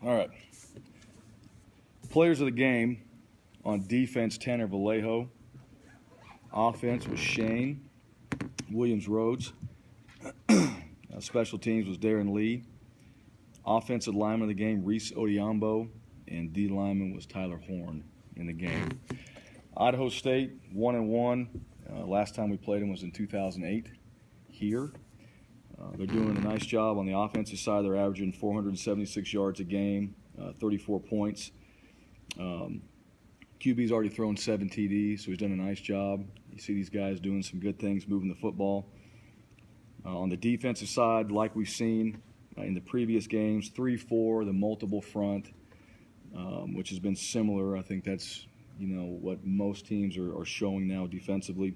All right. Players of the game: on defense, Tanner Vallejo. Offense was Shane Williams-Rhodes. Special teams was Darren Lee. Offensive lineman of the game, Reese Odiambo. And D lineman was Tyler Horn in the game. Idaho State, 1-1. Last time we played them was in 2008 here. They're doing a nice job on the offensive side. They're averaging 476 yards a game, 34 points. QB's already thrown 7 TDs, so he's done a nice job. You see these guys doing some good things, moving the football. On the defensive side, like we've seen in the previous games, 3-4, the multiple front, which has been similar. I think that's what most teams are showing now defensively.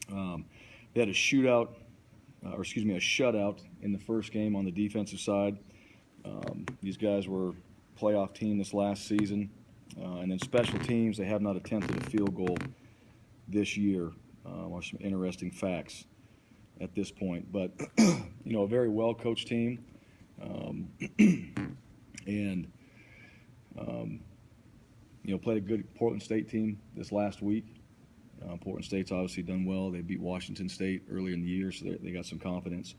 They had a shutout in the first game on the defensive side. These guys were a playoff team this last season. And then special teams, they have not attempted a field goal this year. Are some interesting facts at this point. But, a very well-coached team. Played a good Portland State team this last week. Portland State's obviously done well. They beat Washington State earlier in the year, so they got some confidence.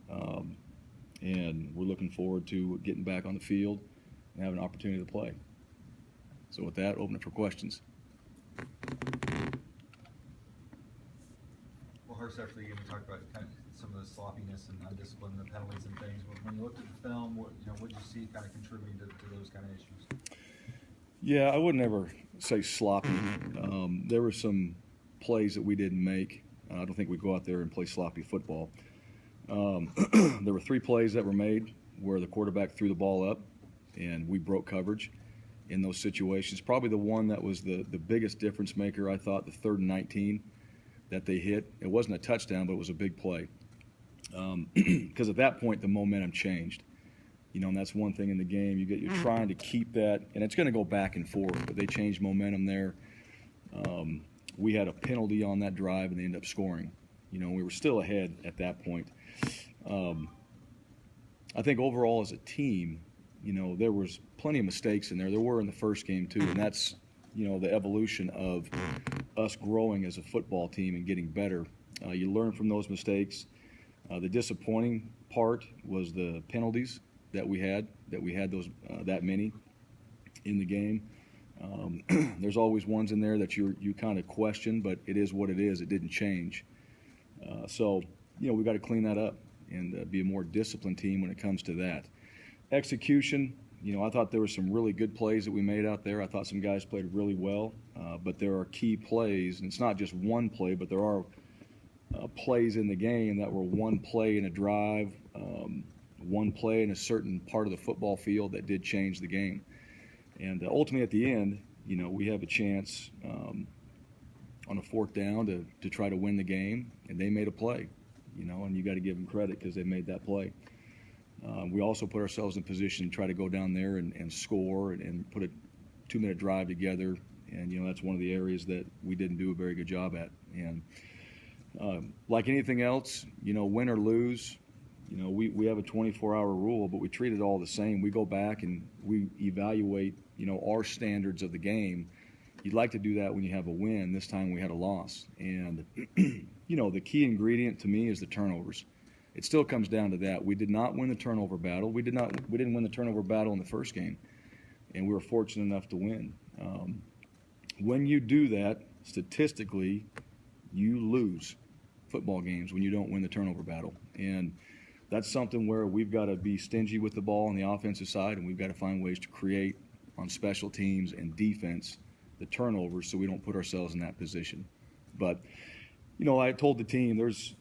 And we're looking forward to getting back on the field and having an opportunity to play. So with that, open it for questions. Well, Harsin, after the game, we talked about kind of some of the sloppiness and undiscipline, the penalties and things. When you looked at the film, what did you see kind of contributing to those kind of issues? Yeah, I would never say sloppy. There were some plays that we didn't make. I don't think we go out there and play sloppy football. There were 3 plays that were made where the quarterback threw the ball up, and we broke coverage in those situations. Probably the one that was the biggest difference maker, I thought, the 3rd and 19 that they hit. It wasn't a touchdown, but it was a big play. Because at that point, the momentum changed. And that's one thing in the game. You're trying to keep that, and it's going to go back and forth, but they changed momentum there. We had a penalty on that drive, and they ended up scoring. We were still ahead at that point. I think overall as a team, there was plenty of mistakes in there. There were in the first game too, and that's, the evolution of us growing as a football team and getting better. You learn from those mistakes. The disappointing part was the penalties that we had those that many in the game. There's always ones in there that you kind of question, but it is what it is. It didn't change. So we got to clean that up and be a more disciplined team when it comes to that. Execution, I thought there were some really good plays that we made out there. I thought some guys played really well, but there are key plays, and it's not just one play, but there are plays in the game that were one play in a drive, one play in a certain part of the football field that did change the game. And ultimately at the end, we have a chance on a 4th down to try to win the game, and they made a play, and you got to give them credit because they made that play. We also put ourselves in position to try to go down there and score and put a 2-minute drive together, and that's one of the areas that we didn't do a very good job at. And like anything else, win or lose, we have a 24-hour rule, but we treat it all the same. We go back and we evaluate, our standards of the game. You'd like to do that when you have a win. This time we had a loss. And, the key ingredient to me is the turnovers. It still comes down to that. We did not win the turnover battle. We didn't win the turnover battle in the first game, and we were fortunate enough to win. When you do that, statistically, you lose football games when you don't win the turnover battle. And that's something where we've got to be stingy with the ball on the offensive side, and we've got to find ways to create on special teams and defense the turnovers so we don't put ourselves in that position. But, I told the team there's,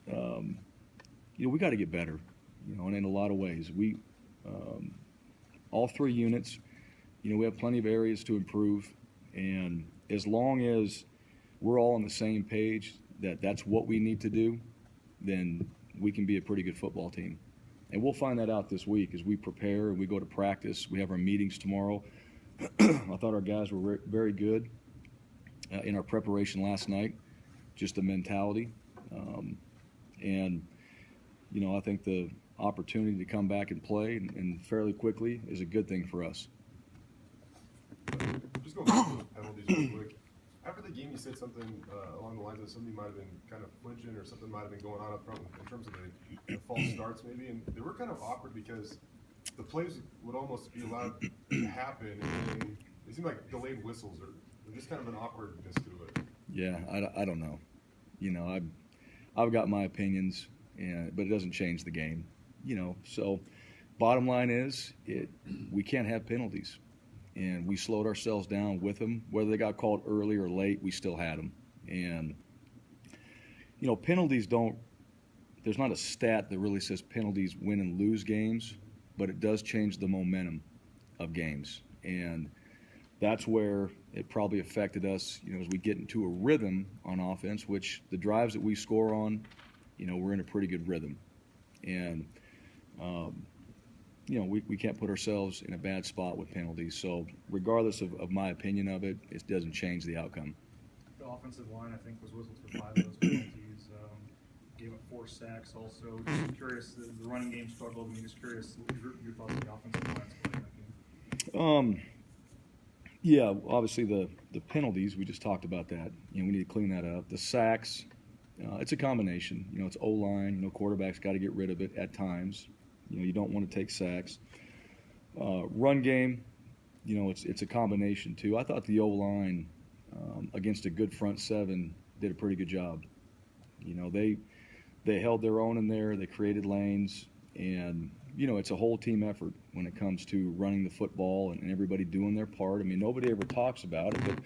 we got to get better, and in a lot of ways. We, all 3 units, we have plenty of areas to improve, and as long as we're all on the same page that that's what we need to do, then we can be a pretty good football team. And we'll find that out this week as we prepare and we go to practice. We have our meetings tomorrow. I thought our guys were very good in our preparation last night, just the mentality. And, I think the opportunity to come back and play and fairly quickly is a good thing for us. Just going back to those penalties real quick. After the game, you said something along the lines of somebody might have been kind of flinching or something might have been going on up front in terms of the false starts maybe, and they were kind of awkward because the plays would almost be allowed to happen, and they seem like delayed whistles or just kind of an awkwardness to it. Yeah, I don't know. You know, I've got my opinions, but it doesn't change the game. You know, so bottom line is we can't have penalties. And we slowed ourselves down with them. Whether they got called early or late, we still had them. And, you know, penalties there's not a stat that really says penalties win and lose games, but it does change the momentum of games. And that's where it probably affected us, you know, as we get into a rhythm on offense, which the drives that we score on, you know, we're in a pretty good rhythm. And, you know, we can't put ourselves in a bad spot with penalties. So regardless of my opinion of it, it doesn't change the outcome. The offensive line, I think, was whistled for 5 of those penalties. Gave up 4 sacks also. Just curious, the running game struggled. I mean, just curious your thoughts on the offensive line's play in that game. Yeah, obviously the penalties, we just talked about that. You know, we need to clean that up. The sacks, it's a combination. You know, it's O-line. You know, quarterback's got to get rid of it at times. You know, you don't want to take sacks. Run game, you know, it's a combination too. I thought the O-line against a good front seven did a pretty good job. You know, they held their own in there. They created lanes, and you know, it's a whole team effort when it comes to running the football and everybody doing their part. I mean, nobody ever talks about it, but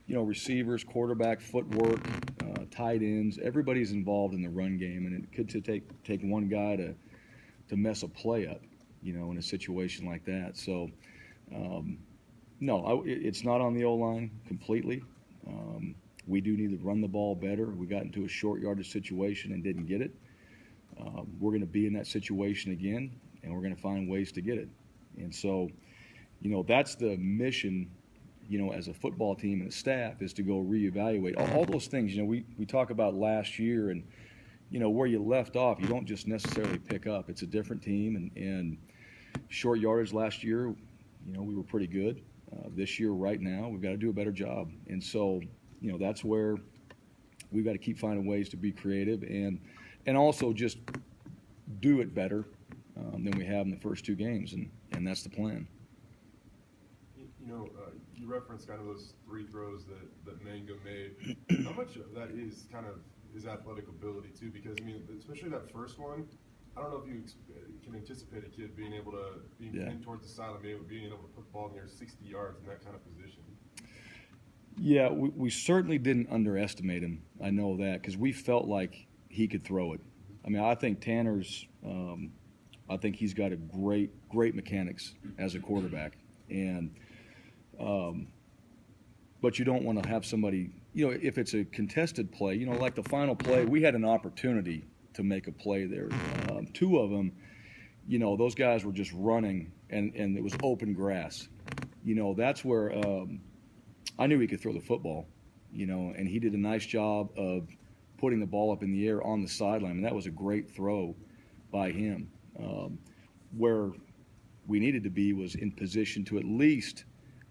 you know, receivers, quarterback, footwork, tight ends, everybody's involved in the run game, and it could take one guy to mess a play up, you know, in a situation like that. So, no, it's not on the O-line completely. We do need to run the ball better. We got into a short yardage situation and didn't get it. We're going to be in that situation again, and we're going to find ways to get it. And so, you know, that's the mission, you know, as a football team and a staff, is to go reevaluate all those things. You know, we talk about last year and, you know, where you left off, you don't just necessarily pick up. It's a different team, and short yardage last year, you know, we were pretty good. This year, right now, we've got to do a better job. And so, you know, that's where we've got to keep finding ways to be creative and also just do it better than we have in the first 2 games, and that's the plan. You know, you referenced kind of those 3 throws that Mango made. How much of that is kind of his athletic ability too? Because I mean, especially that first one, I don't know if you can anticipate a kid being able to be in towards the sideline, being able to put the ball near 60 yards in that kind of position. Yeah, we certainly didn't underestimate him. I know that, because we felt like he could throw it. I mean, I think Tanner's, I think he's got a great mechanics as a quarterback, and but you don't want to have somebody, you know, if it's a contested play, you know, like the final play, we had an opportunity to make a play there. 2 of them, you know, those guys were just running, and it was open grass. You know, that's where I knew he could throw the football, you know, and he did a nice job of putting the ball up in the air on the sideline, and that was a great throw by him. Where we needed to be was in position to at least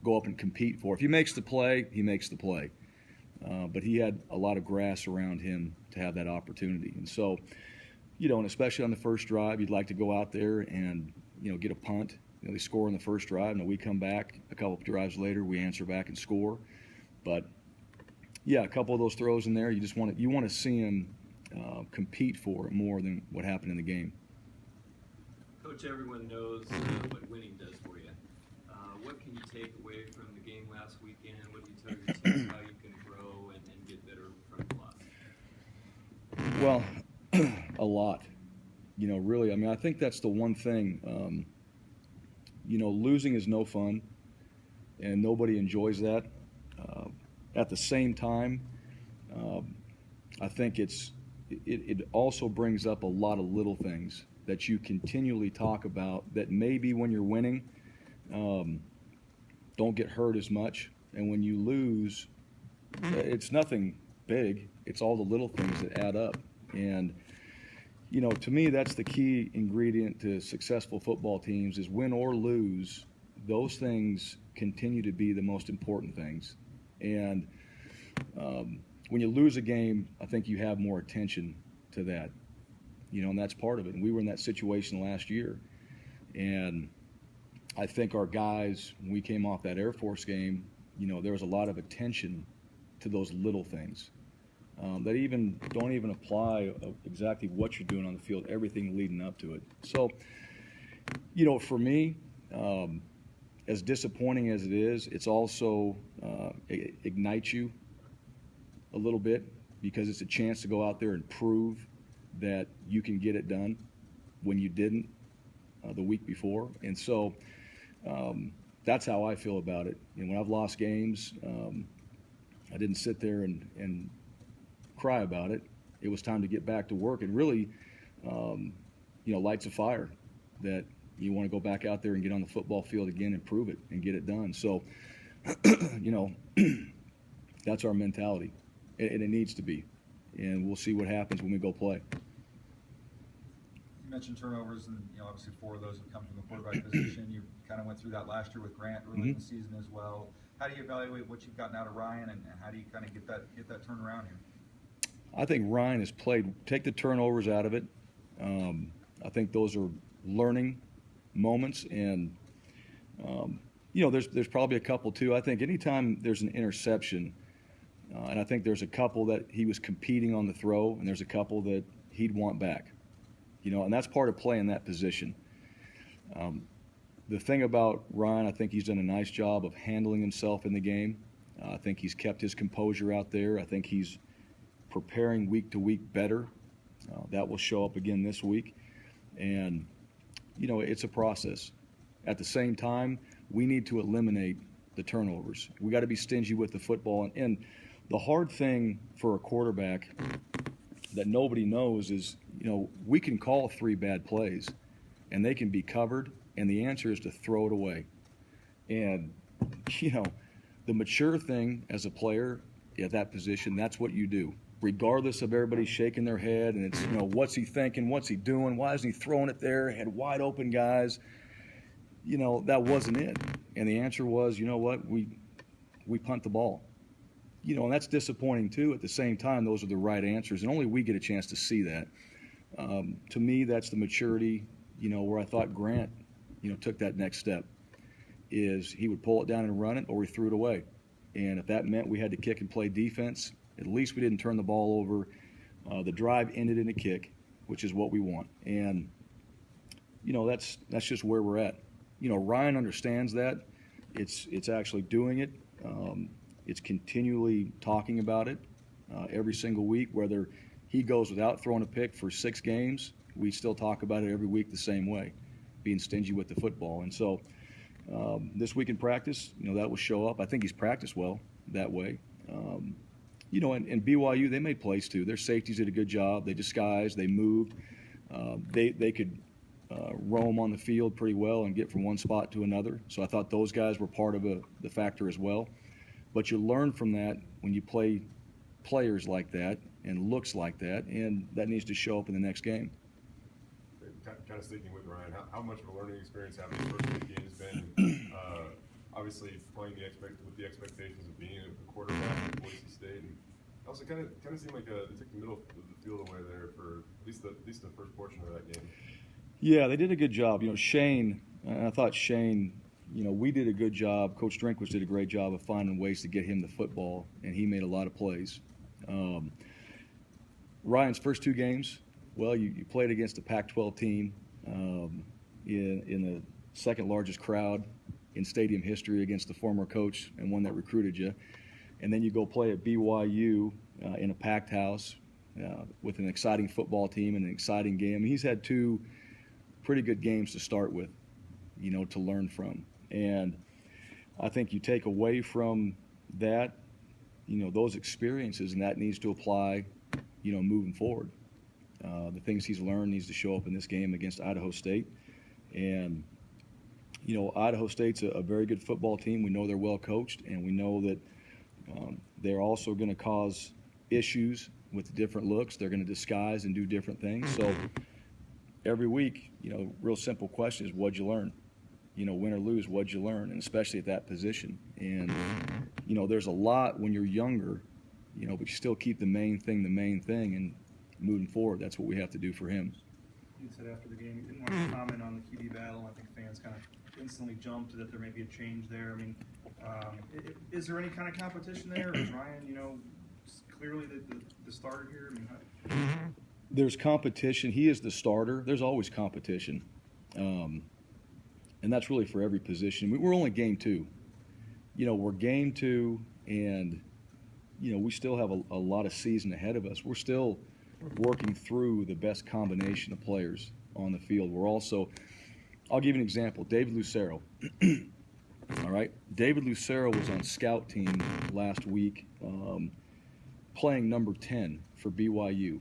go up and compete for. If he makes the play, he makes the play. But he had a lot of grass around him to have that opportunity. And so, you know, and especially on the first drive, you'd like to go out there and, you know, get a punt. You know, they score on the first drive, and we come back a couple of drives later, we answer back and score. But, yeah, a couple of those throws in there, you want to see him compete for it more than what happened in the game. Coach, everyone knows what winning does for you. What can you take away from the game last weekend? What do you tell your team how you can grow and get better from the loss? Well, a lot. You know, really, I mean, I think that's the one thing. You know, losing is no fun, and nobody enjoys that. At the same time, I think it also brings up a lot of little things that you continually talk about that maybe when you're winning, don't get hurt as much. And when you lose, it's nothing big. It's all the little things that add up. And, You know, to me, that's the key ingredient to successful football teams is win or lose, those things continue to be the most important things. And when you lose a game, I think you have more attention to that, you know, and that's part of it. And we were in that situation last year. And I think our guys, when we came off that Air Force game, you know, there was a lot of attention to those little things that even don't even apply exactly what you're doing on the field, everything leading up to it. So, you know, for me, as disappointing as it is, it's also it ignites you a little bit because it's a chance to go out there and prove that you can get it done when you didn't the week before. And so that's how I feel about it. And when I've lost games, I didn't sit there and cry about it. It was time to get back to work and really, you know, lights a fire that you want to go back out there and get on the football field again and prove it and get it done. So, you know, that's our mentality, and it needs to be. And we'll see what happens when we go play. You mentioned turnovers, and you know, obviously 4 of those have come from the quarterback position. You kind of went through that last year with Grant early in the season as well. How do you evaluate what you've gotten out of Ryan, and how do you kind of get that turnaround here? I think Ryan has played. Take the turnovers out of it. I think those are learning moments, and you know, there's probably a couple too. I think anytime there's an interception, and I think there's a couple that he was competing on the throw, and there's a couple that he'd want back. You know, and that's part of playing that position. The thing about Ryan, I think he's done a nice job of handling himself in the game. I think he's kept his composure out there. I think he's preparing week to week better. That will show up again this week. And, you know, it's a process. At the same time, we need to eliminate the turnovers. We got to be stingy with the football. And the hard thing for a quarterback that nobody knows is, you know, we can call 3 bad plays and they can be covered, and the answer is to throw it away. And, you know, the mature thing as a player at that position, that's what you do. Regardless of everybody shaking their head and it's, you know, what's he thinking, what's he doing, why isn't he throwing it there, had wide open guys. You know, that wasn't it. And the answer was, you know what, we punt the ball. You know, and that's disappointing too. At the same time, those are the right answers, and only we get a chance to see that. To me, that's the maturity, you know, where I thought Grant, you know, took that next step, is he would pull it down and run it, or he threw it away. And if that meant we had to kick and play defense, at least we didn't turn the ball over. The drive ended in a kick, which is what we want. And, you know, that's just where we're at. You know, Ryan understands that. It's actually doing it. It's continually talking about it every single week. Whether he goes without throwing a pick for 6 games, we still talk about it every week the same way, being stingy with the football. And so this week in practice, you know, that will show up. I think he's practiced well that way. You know, and BYU, they made plays too. Their safeties did a good job. They disguised, they moved. They could roam on the field pretty well and get from one spot to another. So I thought those guys were part of the factor as well. But you learn from that when you play players like that and looks like that, and that needs to show up in the next game. Kind of sticking with Ryan, how much of a learning experience have these first 2 games been? Obviously, playing with the expectations of being a quarterback at Boise State, and also kind of seemed like they took the middle of the field away there for at least the first portion of that game. Yeah, they did a good job. You know, Shane, I thought Shane, you know, we did a good job. Coach Drinkwitz did a great job of finding ways to get him the football, and he made a lot of plays. Ryan's first 2 games, well, you played against a Pac-12 team in the second largest crowd in stadium history against the former coach and one that recruited you. And then you go play at BYU in a packed house with an exciting football team and an exciting game. He's had 2 pretty good games to start with, you know, to learn from. And I think you take away from that, you know, those experiences, and that needs to apply, you know, moving forward. The things he's learned needs to show up in this game against Idaho State. And, you know, Idaho State's a very good football team. We know they're well coached, and we know that they're also going to cause issues with different looks. They're going to disguise and do different things. So every week, real simple question is, what'd you learn? Win or lose, what'd you learn? And especially at that position. And, there's a lot when you're younger, but you still keep the main thing, and moving forward, that's what we have to do for him. You said after the game you didn't want to comment on the QB battle. I think fans kind of instantly jumped that there may be a change there. I mean, is there any kind of competition there? Or is Ryan, clearly the starter here? I mean, There's competition. He is the starter. There's always competition. And that's really for every position. We're only game 2. We're game 2, and, we still have a lot of season ahead of us. We're still working through the best combination of players on the field. We're also, I'll give you an example, David Lucero. All right, David Lucero was on scout team last week, playing number 10 for BYU.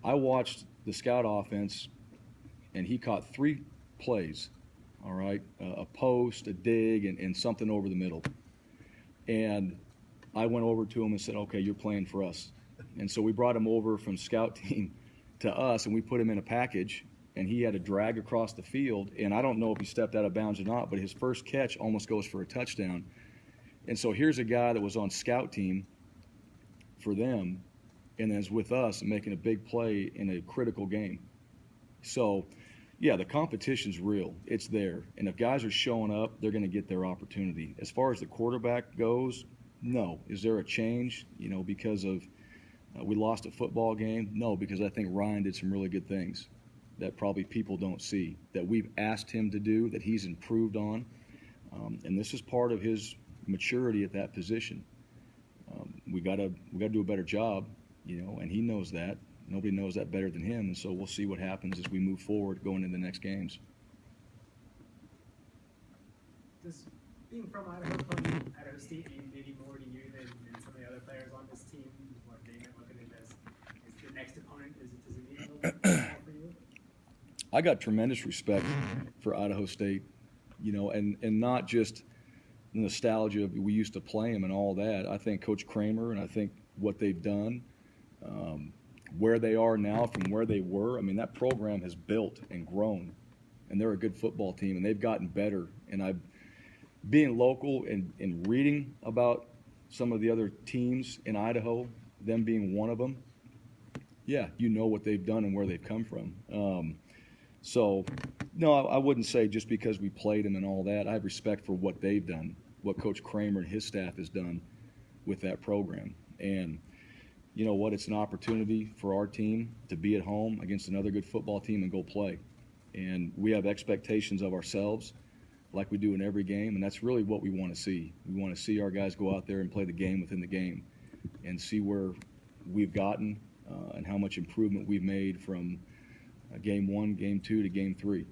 I watched the scout offense, and he caught 3 plays, all right, a post, a dig, and something over the middle. And I went over to him and said, okay, you're playing for us. And so we brought him over from scout team to us, and we put him in a package, and he had a drag across the field. And I don't know if he stepped out of bounds or not, but his first catch almost goes for a touchdown. And so here's a guy that was on scout team for them and is with us and making a big play in a critical game. So, yeah, the competition's real. It's there. And if guys are showing up, they're going to get their opportunity. As far as the quarterback goes, no. Is there a change, because of we lost a football game? No, because I think Ryan did some really good things that probably people don't see, that we've asked him to do, that he's improved on. And this is part of his maturity at that position. We gotta do a better job, and he knows that. Nobody knows that better than him, and so we'll see what happens as we move forward going into the next games. Does being from Idaho, playing Idaho State, mean maybe more to you than some of the other players on this team? What they might look at it as the next opponent? Does it mean a little bit more for you? I got tremendous respect for Idaho State, and not just the nostalgia of we used to play them and all that. I think Coach Kramer and I think what they've done, where they are now from where they were, I mean, that program has built and grown, and they're a good football team, and they've gotten better. And being local and reading about some of the other teams in Idaho, them being one of them, yeah, what they've done and where they've come from. So, no, I wouldn't say just because we played them and all that. I have respect for what they've done, what Coach Kramer and his staff has done with that program. And you know what? It's an opportunity for our team to be at home against another good football team and go play. And we have expectations of ourselves like we do in every game, and that's really what we want to see. We want to see our guys go out there and play the game within the game and see where we've gotten and how much improvement we've made from game 1, game 2 to game 3.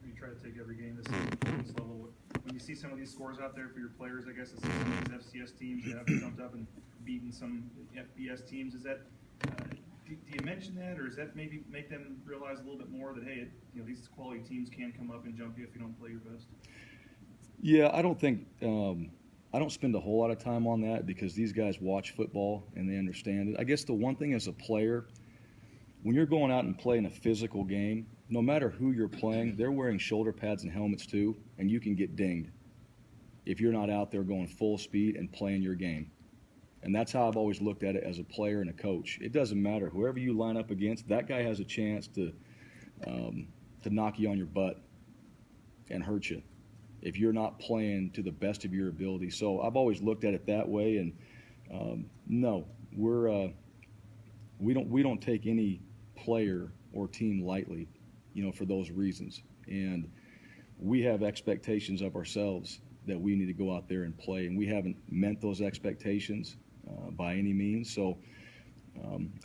You try to take every game this season to this level. When you see some of these scores out there for your players, I guess, and see some of these FCS teams that have jumped up and beaten some FBS teams, is that do you mention that, or does that maybe make them realize a little bit more that, hey, these quality teams can come up and jump you if you don't play your best? Yeah, I don't think I don't spend a whole lot of time on that because these guys watch football and they understand it. I guess the one thing as a player, when you're going out and playing a physical game, no matter who you're playing, they're wearing shoulder pads and helmets too, and you can get dinged if you're not out there going full speed and playing your game. And that's how I've always looked at it as a player and a coach. It doesn't matter. Whoever you line up against, that guy has a chance to knock you on your butt and hurt you if you're not playing to the best of your ability. So I've always looked at it that way. And no, we don't take any player or team lightly, for those reasons. And we have expectations of ourselves that we need to go out there and play, and we haven't met those expectations by any means. So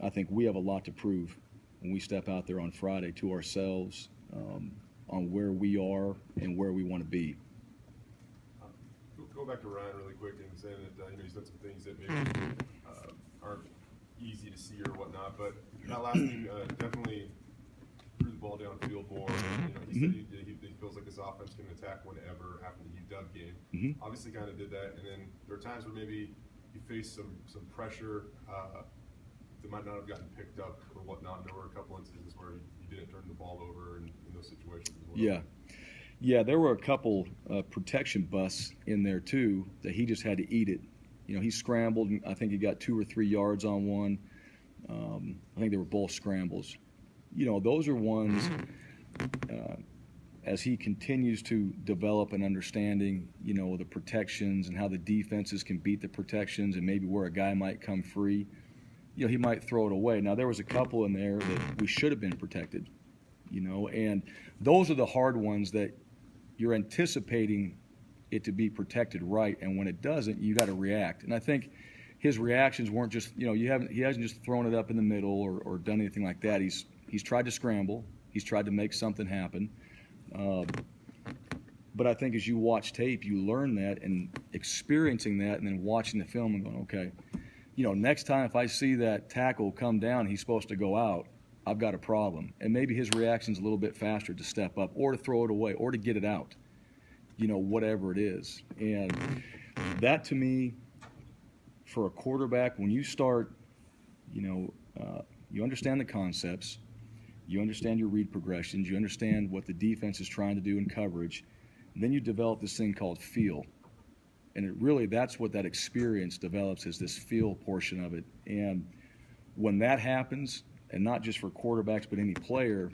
I think we have a lot to prove when we step out there on Friday to ourselves on where we are and where we want to be. Go back to Ryan really quick and saying that he's done some things that maybe aren't easy to see or whatnot, but that last game definitely threw the ball downfield more. He said he feels like this offense can attack whenever after the UW game. Obviously kind of did that, and then there are times where maybe you face some pressure that might not have gotten picked up or whatnot. There were a couple instances where you didn't turn the ball over in those situations as well. Yeah, there were a couple protection busts in there too that he just had to eat it. He scrambled, and I think he got 2 or 3 yards on one. I think they were both scrambles. Those are ones, as he continues to develop an understanding, the protections and how the defenses can beat the protections and maybe where a guy might come free, he might throw it away. Now, there was a couple in there that we should have been protected, and those are the hard ones that you're anticipating it to be protected right, and when it doesn't, you got to react. And I think his reactions weren't just, he hasn't just thrown it up in the middle or done anything like that. He's tried to scramble. He's tried to make something happen. But I think as you watch tape, you learn that, and experiencing that and then watching the film and going, okay, next time if I see that tackle come down, he's supposed to go out, I've got a problem. And maybe his reaction's a little bit faster to step up or to throw it away or to get it out, whatever it is. And that, to me, for a quarterback, when you start, you understand the concepts, you understand your read progressions, you understand what the defense is trying to do in coverage, and then you develop this thing called feel. And that's what that experience develops, is this feel portion of it. And when that happens, and not just for quarterbacks but any player,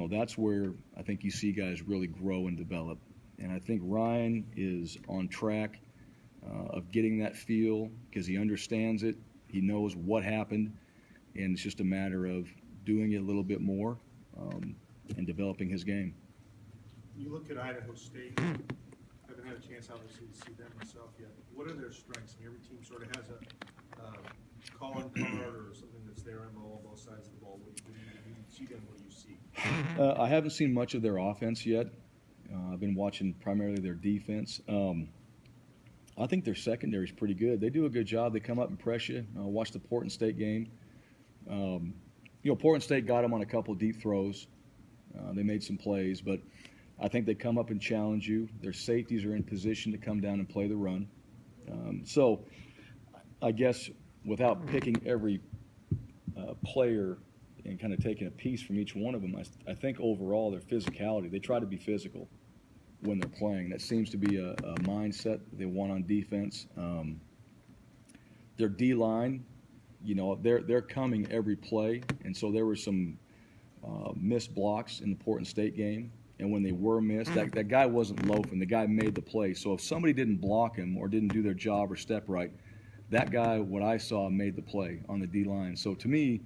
that's where I think you see guys really grow and develop. And I think Ryan is on track of getting that feel because he understands it. He knows what happened, and it's just a matter of doing it a little bit more and developing his game. You look at Idaho State. I haven't had a chance, obviously, to see them myself yet. What are their strengths? Every team sort of has a calling card or something that's there on both sides of the ball. When you see them, what do you see? I haven't seen much of their offense yet. I've been watching primarily their defense. I think their secondary is pretty good. They do a good job. They come up and press you. Watch the Portland State game. Portland State got them on a couple deep throws. They made some plays, but I think they come up and challenge you. Their safeties are in position to come down and play the run. So I guess without picking every player and kind of taking a piece from each one of them, I think overall their physicality, they try to be physical when they're playing. That seems to be a mindset they want on defense. Their D-line, they're coming every play, and so there were some missed blocks in the Portland State game, and when they were missed, that guy wasn't loafing. The guy made the play. So if somebody didn't block him or didn't do their job or step right, that guy, what I saw, made the play on the D-line. So to me,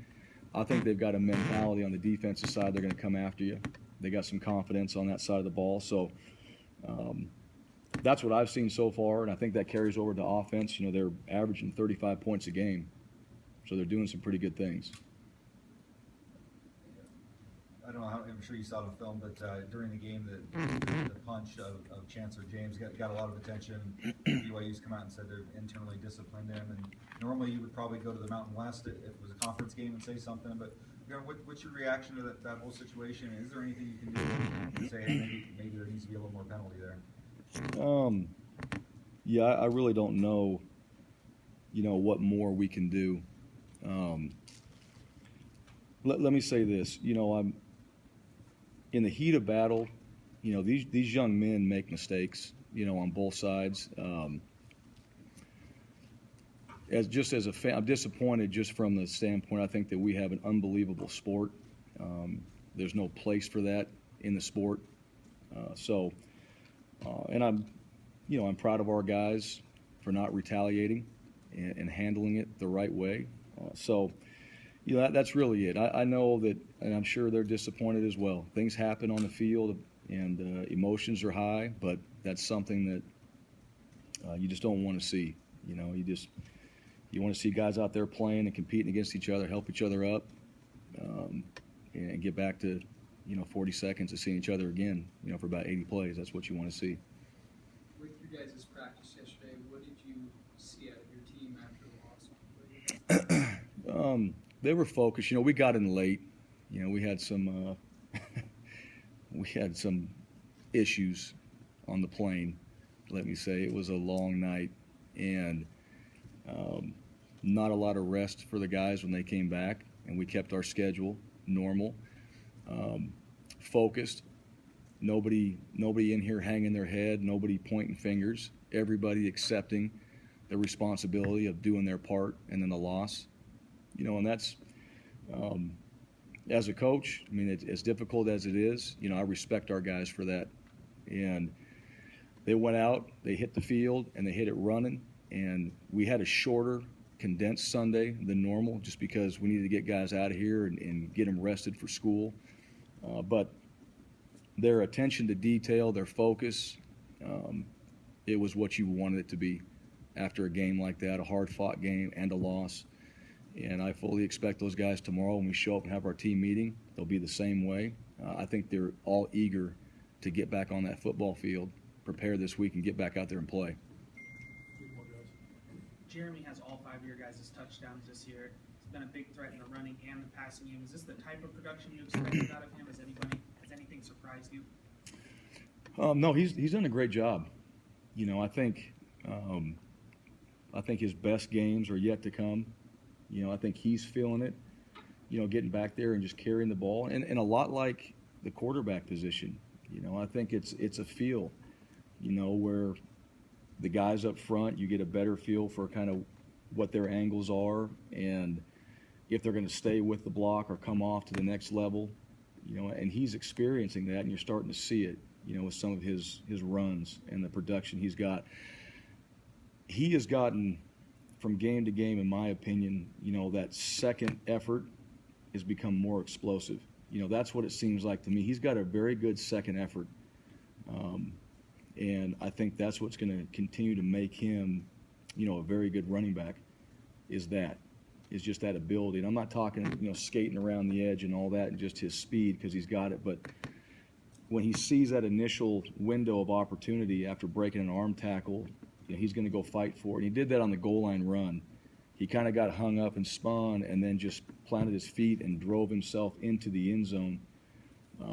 I think they've got a mentality on the defensive side. They're going to come after you. They got some confidence on that side of the ball. So that's what I've seen so far, and I think that carries over to offense. They're averaging 35 points a game, so they're doing some pretty good things. I don't know how, I'm sure you saw the film, but during the game, the punch of Chancellor James got a lot of attention. BYU's come out and said they're internally disciplined him, and normally you would probably go to the Mountain West if it was a conference game and say something, but what's your reaction to that whole situation? Is there anything you can do to say, hey, maybe there needs to be a little more penalty there? Yeah, I really don't know, what more we can do. Let me say this, I'm in the heat of battle. These young men make mistakes, on both sides. As a fan, I'm disappointed just from the standpoint I think that we have an unbelievable sport. There's no place for that in the sport. And I'm proud of our guys for not retaliating and handling it the right way. That's really it. I know that, and I'm sure they're disappointed as well. Things happen on the field, and emotions are high, but that's something that you just don't want to see. You want to see guys out there playing and competing against each other, help each other up, and get back to 40 seconds of seeing each other again, for about 80 plays. That's what you want to see. With your guys' practice yesterday, what did you see out of your team after the loss? They were focused. We got in late. We had some issues on the plane. Let me say, it was a long night, and not a lot of rest for the guys when they came back, and we kept our schedule normal, focused. Nobody in here hanging their head, nobody pointing fingers, everybody accepting the responsibility of doing their part and then the loss. And that's, as a coach, I mean, it's as difficult as it is, I respect our guys for that. And they went out, they hit the field, and they hit it running. And we had a shorter, condensed Sunday than normal just because we needed to get guys out of here and get them rested for school. But their attention to detail, their focus, it was what you wanted it to be after a game like that, a hard-fought game and a loss. And I fully expect those guys tomorrow when we show up and have our team meeting, they'll be the same way. I think they're all eager to get back on that football field, prepare this week, and get back out there and play. Jeremy has all 5 of your guys' touchdowns this year. He's been a big threat in the running and the passing game. Is this the type of production you expected out of him? Has anything surprised you? No, he's done a great job. I think his best games are yet to come. I think he's feeling it, getting back there and just carrying the ball. And a lot like the quarterback position, I think it's a feel, where the guys up front, you get a better feel for kind of what their angles are and if they're going to stay with the block or come off to the next level, and he's experiencing that, and you're starting to see it, with some of his runs and the production he's got. He has gotten, from game to game, in my opinion, that second effort has become more explosive. That's what it seems like to me. He's got a very good second effort. And I think that's what's going to continue to make him, a very good running back, is just that ability. And I'm not talking, skating around the edge and all that and just his speed, because he's got it. But when he sees that initial window of opportunity after breaking an arm tackle, he's going to go fight for it. And he did that on the goal line run. He kind of got hung up and spun and then just planted his feet and drove himself into the end zone.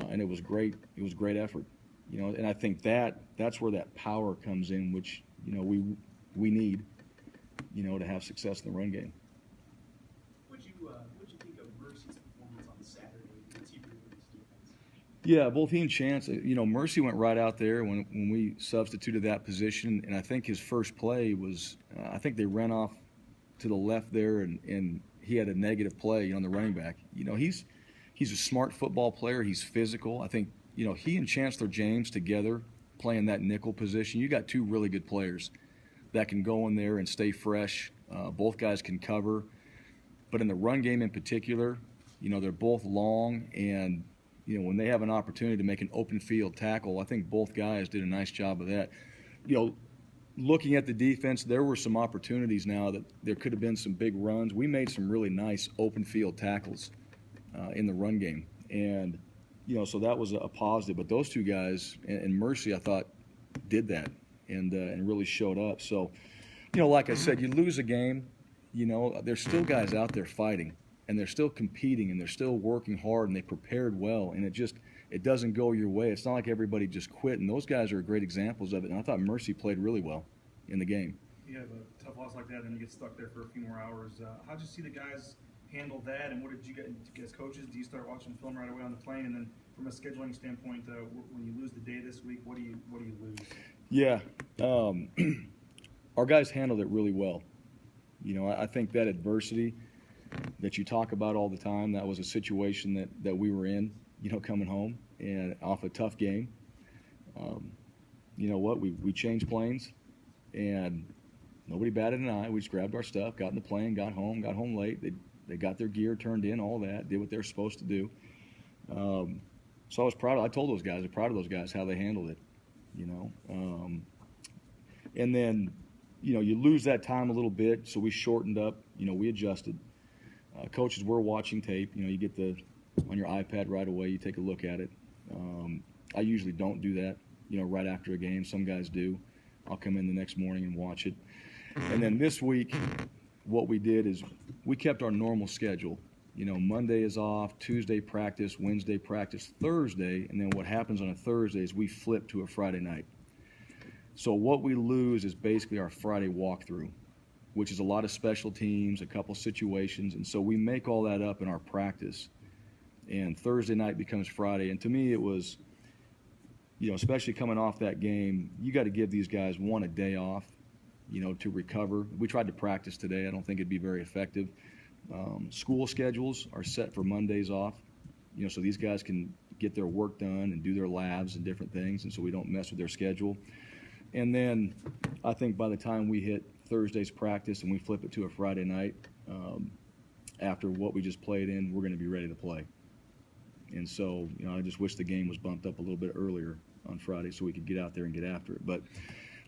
And it was great. It was great effort. And I think that's where that power comes in, which, we need, to have success in the run game. What'd you think of Mercy's performance on Saturday against Hebrew with his defense? Yeah, both he and Chance, Mercy went right out there when we substituted that position, and I think his first play was, I think they ran off to the left there, and he had a negative play on the running back. He's a smart football player. He's physical. I think, he and Chancellor James together playing that nickel position, you got 2 really good players that can go in there and stay fresh. Both guys can cover. But in the run game in particular, they're both long, and, when they have an opportunity to make an open field tackle, I think both guys did a nice job of that. Looking at the defense, there were some opportunities now that there could have been some big runs. We made some really nice open field tackles in the run game. And, so that was a positive. But those 2 guys, and Mercy, I thought, did that and really showed up. So, like I said, you lose a game, there's still guys out there fighting, and they're still competing, and they're still working hard, and they prepared well, and it doesn't go your way. It's not like everybody just quit, and those guys are great examples of it. And I thought Mercy played really well in the game. You have a tough loss like that, and you get stuck there for a few more hours. How did you see the guys handle that, and what did you get as coaches? Do you start watching film right away on the plane, and then from a scheduling standpoint, when you lose the day this week, what do you lose? Yeah, our guys handled it really well. I think that adversity that you talk about all the time, that was a situation that we were in, coming home and off a tough game. We changed planes, and nobody batted an eye. We just grabbed our stuff, got in the plane, got home late. They got their gear turned in, all that, did what they were supposed to do. So I was proud. I told those guys, I'm proud of those guys, how they handled it, and then, you lose that time a little bit, so we shortened up, we adjusted. Coaches were watching tape. You get on your iPad right away, you take a look at it. I usually don't do that, right after a game. Some guys do. I'll come in the next morning and watch it. And then this week, what we did is we kept our normal schedule. Monday is off, Tuesday practice, Wednesday practice, Thursday, and then what happens on a Thursday is we flip to a Friday night. So what we lose is basically our Friday walkthrough. which is a lot of special teams, a couple situations, and so we make all that up in our practice. And Thursday night becomes Friday, and to me it was, especially coming off that game, you got to give these guys a day off, to recover. We tried to practice today. I don't think it'd be very effective. School schedules are set for Mondays off, so these guys can get their work done and do their labs and different things, and so we don't mess with their schedule. And then I think by the time we hit Thursday's practice and we flip it to a Friday night, after what we just played in, we're going to be ready to play. And so, I just wish the game was bumped up a little bit earlier on Friday so we could get out there and get after it. But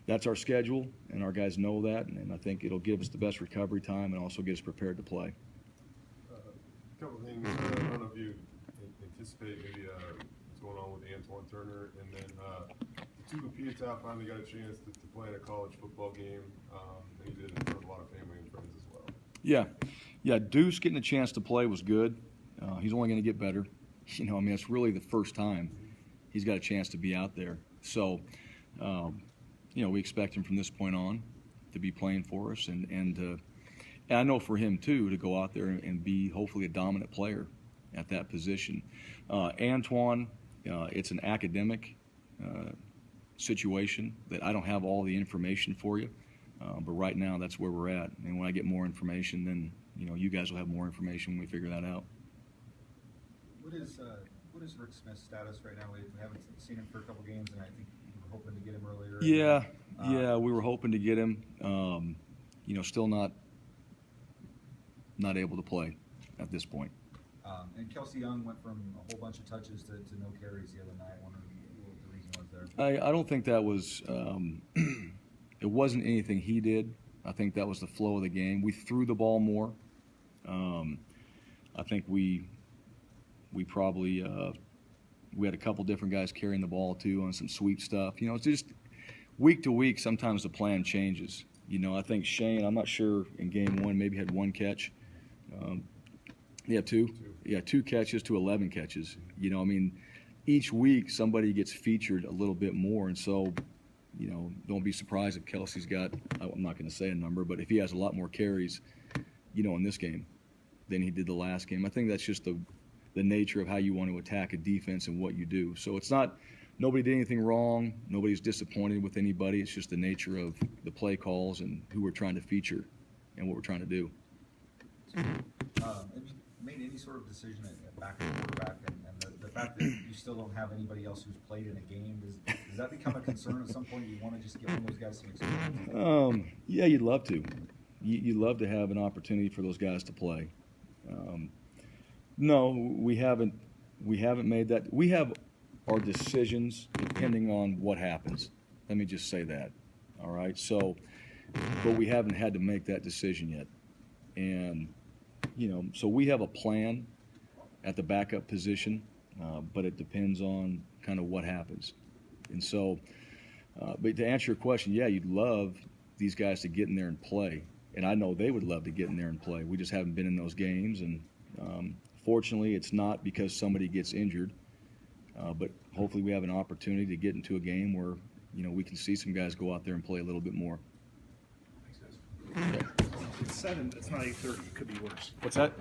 that's our schedule, and our guys know that, and I think it'll give us the best recovery time and also get us prepared to play. A couple of things. I don't know if you anticipate maybe what's going on with Antoine Turner, and then Tuba Pietà finally got a chance to play in a college football game, and he did it in front of a lot of family and friends as well. Yeah, Deuce getting a chance to play was good. He's only going to get better. It's really the first time he's got a chance to be out there. So, we expect him from this point on to be playing for us, and I know for him too to go out there and be hopefully a dominant player at that position. Antoine, it's an academic situation that I don't have all the information for you, but right now that's where we're at. And when I get more information, then you guys will have more information when we figure that out. What is Rick Smith's status right now? We haven't seen him for a couple games, and I think we were hoping to get him earlier. Yeah, we were hoping to get him. Still not able to play at this point. And Kelsey Young went from a whole bunch of touches to no carries the other night. I wonder what the reason was there. I don't think that was it wasn't anything he did. I think that was the flow of the game. We threw the ball more. I think we probably we had a couple different guys carrying the ball too on some sweep stuff. It's just week to week. Sometimes the plan changes. I think Shane, I'm not sure, in game one maybe had one catch. Two. Yeah, 2 catches to 11 catches. Each week somebody gets featured a little bit more, and so don't be surprised if Kelsey's got, I'm not going to say a number, but if he has a lot more carries, in this game than he did the last game. I think that's just the nature of how you want to attack a defense and what you do. So it's not, nobody did anything wrong. Nobody's disappointed with anybody. It's just the nature of the play calls and who we're trying to feature and what we're trying to do. Have you made any sort of decision at backup quarterback, and the fact that you still don't have anybody else who's played in a game, does that become a concern at some point? You want to just give one of those guys some experience? Yeah, you'd love to. You'd love to have an opportunity for those guys to play. No, we haven't made that. We have our decisions depending on what happens. Let me just say that. All right. So, but we haven't had to make that decision yet. And, so we have a plan at the backup position, but it depends on kind of what happens. And so, but to answer your question, yeah, you'd love these guys to get in there and play. And I know they would love to get in there and play. We just haven't been in those games. And fortunately, it's not because somebody gets injured, but hopefully we have an opportunity to get into a game where, we can see some guys go out there and play a little bit more. It's 7. It's not 8:30. It could be worse. What's that?